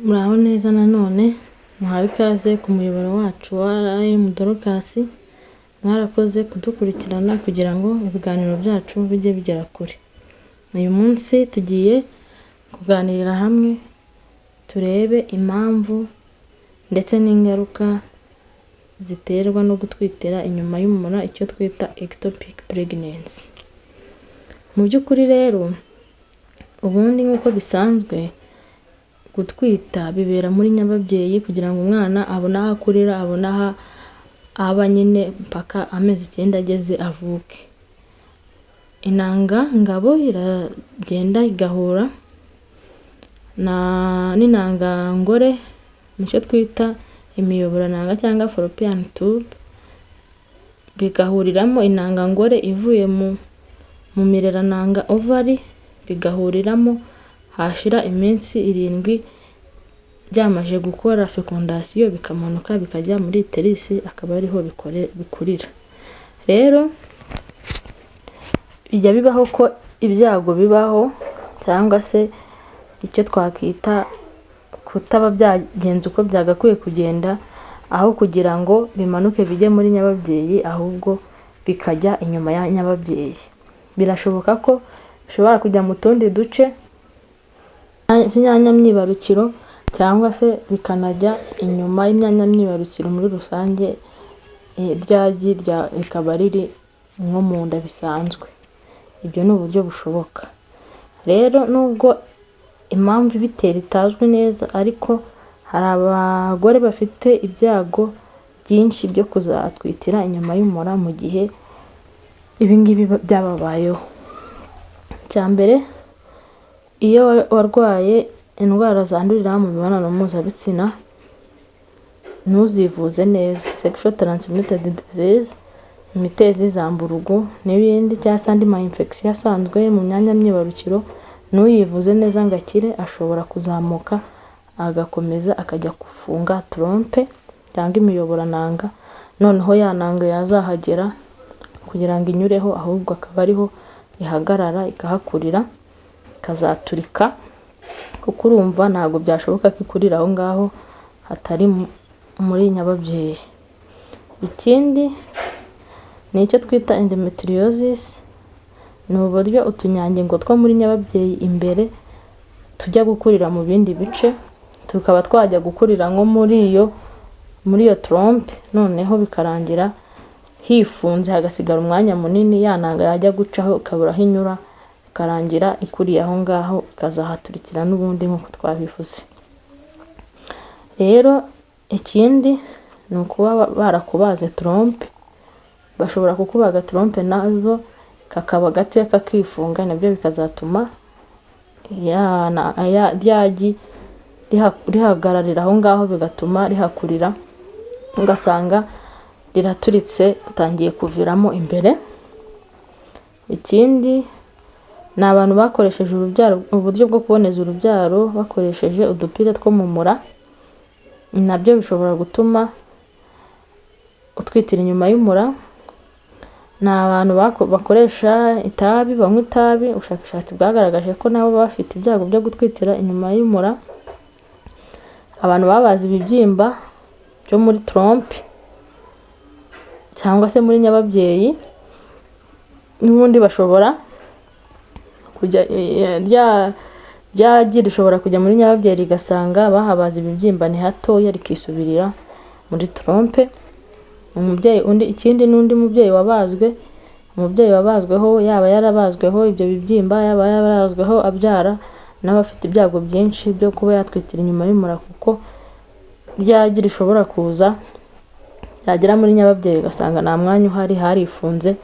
Muraho neza nanone muhawe ikaze ku muyoboro wacu wa RM Dorcas. Mwarakoze kudukurikirana kugira ngo ibiganiro byacu bijye bigera kure. Uyu munsi tugiye kuganirira hamwe turebe impamvu ndetse n'ingaruka ziterwa no gutwitira inyuma y'umura, icyo twita ectopic pregnancy. Mu by'ukuri rero ubundi nk'uko bisanzwe gutwita bibera muri nyababyeyi kugira ngo umwana abone aho akurira, abone aho aba nyine mpaka amezi 9 ageze avuke. Intanga ngabo iragenda igahura n'intanga ngore, nicyo twita imiyoborananga cyangwa fallopian tube, bigahuriramo intanga ngore ivuye mu mirerananga ovary, bigahuriramo hashira iminsi 7 byamaje gukora fecondation, bikamanuka bikajya muri uterus, akaba ariho bikurira. Rero bijya bibaho ko ibyago bibaho cyangwa se icyo twakita kutaba byagenze uko byagakwiye kugenda, aho kugira ngo bimanuke bijye muri nyababyeyi ahubwo bikajya inyuma ya nyababyeyi. Birashoboka ko bishobora kujya mu tundi duce imyanya myibarukiro cyangwa se bikanajya inyuma y'imyanya myibarukiro muri rusange, ryagi rikaba riri nko mu nda bisanzwe. Ibyo ni uburyo bushoboka. Rero nubwo impamvu ibitera itazwi neza, ariko hari abagore bafite ibyago byinshi byo kuzatwitira inyuma y'umura mu gihe ibingibi byababayeho. Cyambere, iyo warwaye indwara zandurira mu mibonano mpuzabitsina ntuzivuze neza, sexual transmitted disease, imitezi, zamburugu n'ibindi, cyangwa andi ma infection asanzwe mu myanya myibarukiro, n'uyivuze neza ngo akire ashobora kuzamuka agakomeza akajya gufunga trompe cyangwa imiyoborananga, noneho yananga yazahagera kugira ngo inyureho, ahubwo akaba ariho ihagarara ikahakurira ikazaturika, kuko urumva ntabwo byashoboka ko ikurira aho ngaho hatari muri nyababyeyi. Ikindi ni icyo twita endometriosis, ni uburyo utunyangingo two muri nyababyeyi imbere tujya gukurira mu bindi bice, tukaba twajya gukurira nko muri iyo trompe, noneho bikarangira hifunze hagasigara umwanya munini, yananga yajya gucaho ikabura aho inyura, ikarangira ikuriye aho ngaho ikazahaturikira n'ubundi nk'uko twabivuze. Rero ikindi ni ukuba barakubaze trompe, bashobora kukubaga trompe nazo kakaba gake kakifunga, nabyo bikazatuma ryagi rihagararira aho ngaho, bigatuma rihakurira ugasanga riraturitse, utangiye kuviramo imbere. Ikindi ni abantu bakoresheje uburyo bwo kuboneza urubyaro bakoresheje udupira two mu mura, nabyo bishobora gutuma utwitira inyuma y'umura. Ni abantu bakoresha itabi, banywa itabi, ubushakashatsi bwagaragaje ko nabo bafite ibyago byo gutwitira inyuma y'umura. Abantu babaze ibibyimba byo muri trompe cyangwa se muri nyababyeyi, n'ubundi bashobora kujya ryagi rishobora kujya muri nyababyeyi rigasanga bahabaze ibibyimba ni hatoya, rikisubirira muri trompe. Ikindi n'undi mubyeyi wabazweho, yaba yarabazweho ibyo bibyimba, yaba yarabazweho abyara, n'abafite ibyago byinshi byo kuba yatwitira inyuma y'umura, kuko ryagi rishobora kuza yagera muri nyababyeyi ugasanga nta mwanya uhari, harifunze,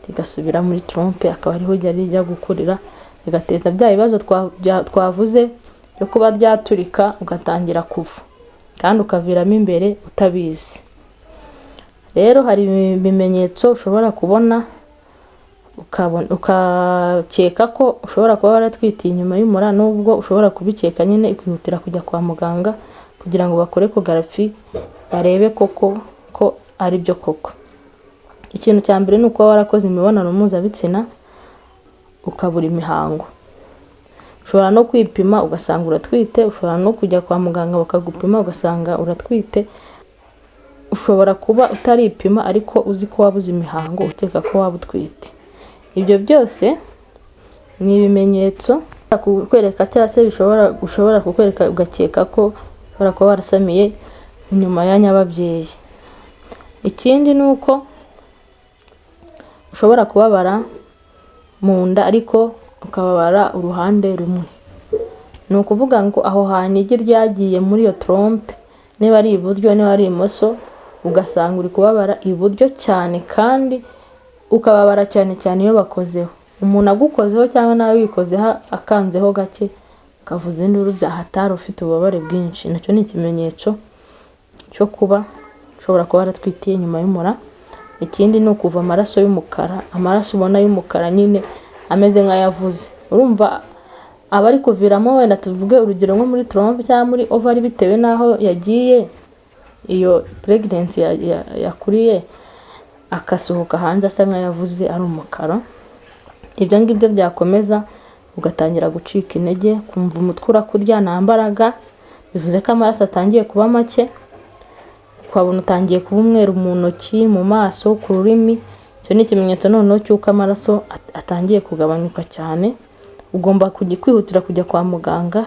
rigasubira muri trompe, akaba ariho rijya gukurira, bigateza bya bibazo twavuze byo kuba ryaturika ugatangira kuva kandi ukaviramo imbere utabizi. Rero hari ibimenyetso ushobora kubona ukakeka ko ushobora kuba waratwitiye inyuma y'umura, nubwo ushobora kubikeka nyine ukihutira kujya kwa muganga kugira ngo bakore ecography barebe koko ko ari byo koko. Ikintu cya mbere ni uko warakoze imibonano mpuzabitsina ukabura imihango. ushobora no kwipima ugasanga uratwite, ushobora no kujya kwa muganga bakagupima ugasanga uratwite, ushobora kuba utaripima ariko uzi ko wabuze imihango ukeka ko waba utwite. Ibyo byose ni ibimenyetso kukwereka cyangwa se ushobora kukwereka ugakeka ko ushobora kuba warasamiye inyuma ya nyababyeyi. Ikindi ni uko ushobora kubabara mu nda ariko ukababara uruhande rumwe. Ni ukuvuga ngo aho hantu igi ryagiye muri iyo trompe, niba ari iburyo niba ari imoso, ugasanga uri kubabara iburyo cyane kandi ukababara cyane cyane iyo bakozeho. Umuntu agukozeho cyangwa nawe wikozeho akanzeho gake akavuza induru byahatari ufite ububabare bwinshi, nacyo ni ikimenyetso cyo kuba ushobora kuba waratwitiye nyuma y'umura. Ikindi ni ukuva amaraso y'umukara, amaraso ubona y'umukara nyine ameze nk'ayavuze. Urumva aba ari kuviramo, wenda tuvuge urugero nko muri trompe cyangwa muri ovari, bitewe n'aho yagiye iyo pregnancy yakuriye, akasohoka hanze asa nk'ayavuze ari umukara. Ibyo ngibyo byakomeza ugatangira gucika intege, kumva umutwe urakurya nta mbaraga, bivuze ko amaraso atangiye kuba make, ukabona utangiye kuba umweru mu ntoki, mu maso, ku rurimi. Icyo ni ikimenyetso noneho cy'uko amaraso atangiye kugabanyuka cyane. Ugomba kwihutira kujya kwa muganga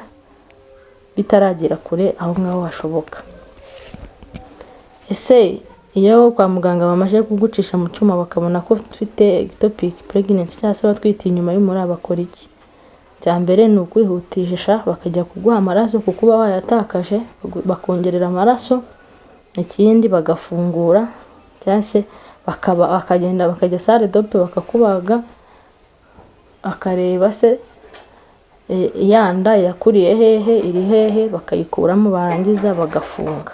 bitaragera kure aho ngaho hashoboka. Ese iyo kwa muganga bamaze kugucisha mu cyuma bakabona ko ufite ectopic pregnancy cyangwa se watwitiye inyuma y'umura, bakora iki? Cya mbere ni ukwihutisha bakajya kuguha amaraso kuko uba wayatakaje, bakongerera amaraso. Ikindi bagafungura cyangwa se bakagenda bakajya sale dope bakakubaga, akareba se yanda yakuriye hehe, iri hehe, bakayikuramo, barangiza bagafunga.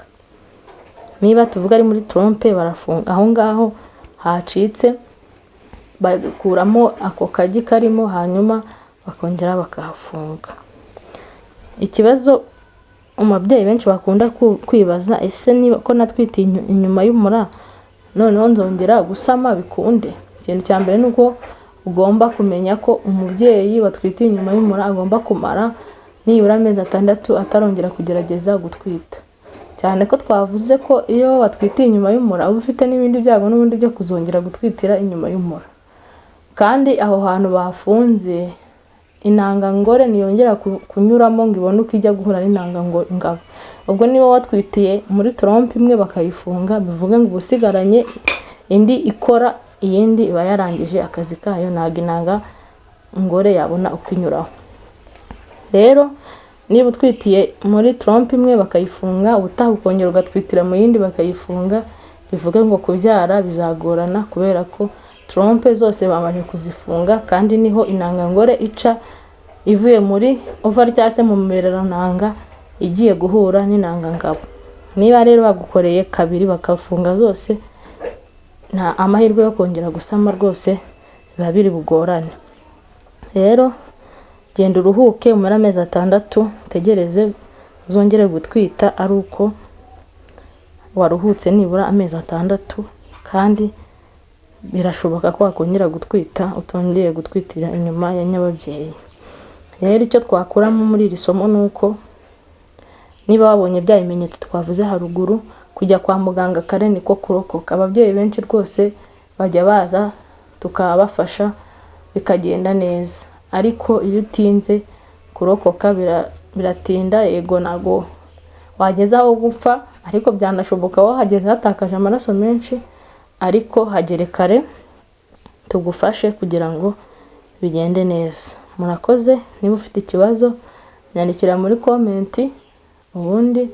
Niba tuvuga ari muri trompe, barafunga aho ngaho hacitse, bakuramo ako kagi karimo, hanyuma bakongera bakahafunga. Ikibazo umubyeyi benshi bakunda kwibaza, ese niba ko natwitiye inyuma y'umura noneho nzongera gusama bikunde? Ikintu cya mbere ni uko ugomba kumenya ko umubyeyi watwitiye inyuma y'umura agomba kumara nibura amezi 6 atarongera kugerageza gutwita. Cyane ko twavuze ko iyo watwitiye inyuma y'umura uba ufite n'ibindi byago n'ubundi byo kuzongera gutwitira inyuma y'umura. Kandi aho hantu bafunze, intangangore niyongera kunyuramo ngo ibone uko ijya guhura n'intangangore ngabo. Ubwo niba watwitiye muri trompe imwe bakayifunga, bivuga ngo ubusigaranye indi ikora, iyindi iba yarangije akazi kayo, ntago intangangore yabona uko inyuraho. Rero niba utwitiye muri trompe imwe bakayifunga, ubutaha ukongera ugatwitira mu yindi bakayifunga, bivuga ngo kubyara bizagorana kubera ko trompe zose bamaze kuzifunga, kandi niho intangangore ica ivuye muri ovari cyangwa se mu miberantanga igiye guhura n'intangangabo. Niba rero bagukoreye kabiri bakafunga zose, nta amahirwe yo kongera gusama rwose, biba biri bugorane. Rero genda uruhuke umara amezi 6, tegereze uzongere gutwita ari uko waruhutse nibura amezi 6, kandi birashoboka ko wakongera gutwita utongeye gutwitira inyuma ya nyababyeyi. Rero icyo twakuramo muri iri somo nuko niba wabonye bya bimenyetso twavuze haruguru, kujya kwa muganga kare niko kurokoka. Ababyeyi benshi rwose bajya baza tukabafasha bikagenda neza, ariko iyo utinze kurokoka biratinda. Yego nago wageza aho gupfa, ariko byanashoboka wahageze hatakaje amaraso menshi, ariko hagere kare tugufashe kugira ngo bigende neza. Murakoze. Niba ufite ikibazo nyandikira muri comment, ubundi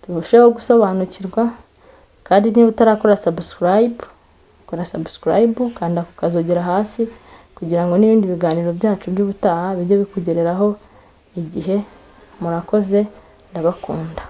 turusheho gusobanukirwa. Kandi niba utarakora subscribe, kora subscribe, kanda kukazogera hasi kugira ngo n'ibindi biganiro byacu by'ubutaha bijye bikugereraho igihe. Murakoze, ndabakunda.